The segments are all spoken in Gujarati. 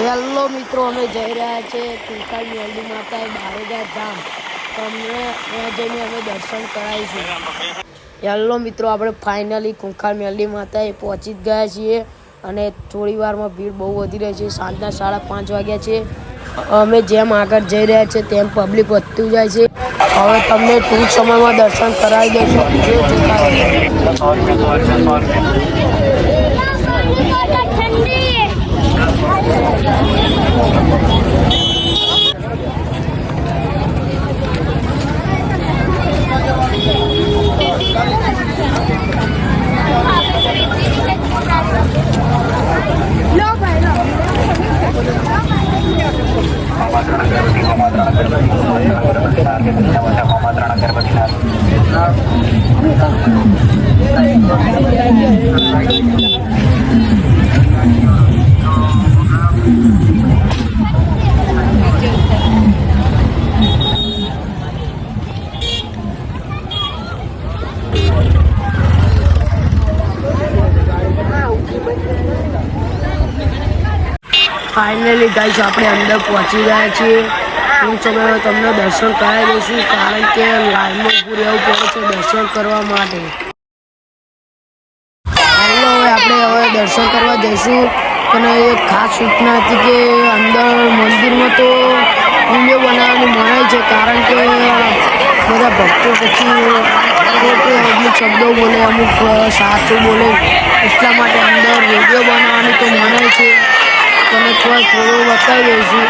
હેલો મિત્રો, અમે જઈ રહ્યા છીએ કુંકાળ મેલડી માતા બારેજા ધામ. તમને ત્યાં જઈને અમે દર્શન કરાવીશું. હેલો મિત્રો, આપણે ફાઇનલી કુંકાળ મેલડી માતાએ પહોંચી જ ગયા છીએ અને થોડી વારમાં ભીડ બહુ વધી રહી છે. સાંજના 5:30 વાગ્યા છે. અમે જેમ આગળ જઈ રહ્યા છીએ તેમ પબ્લિક વધતું જાય છે. હવે તમને ટૂંક સમયમાં દર્શન કરાવી દઈશું. ફાઇનલી ગાઈસ, આપણે અંદર પહોંચી ગયા છીએ. ટૂંક સમયમાં તમને દર્શન કરાવી દઈશું, કારણ કે લાઈનમાં ઊભું રહેવું પડે છે દર્શન કરવા માટે. હેલો, હવે દર્શન કરવા જઈશું. અને એક ખાસ સૂચના હતી કે અંદર મંદિરમાં તો વિડીયો બનાવવાની મનાઈ છે, કારણ કે બધા ભક્તો પછી અમુક શબ્દો બોલે, અમુક સાચું બોલે, એટલા માટે અંદર વિડીયો બનાવવાની તો મનાઈ છે. તમે થોડું બતાવી દઈશું,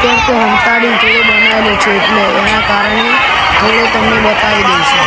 કેમ કે હંતાડી થોડું બનાવેલું છે, એટલે એના કારણે થોડું તમને બતાવી દઈશું.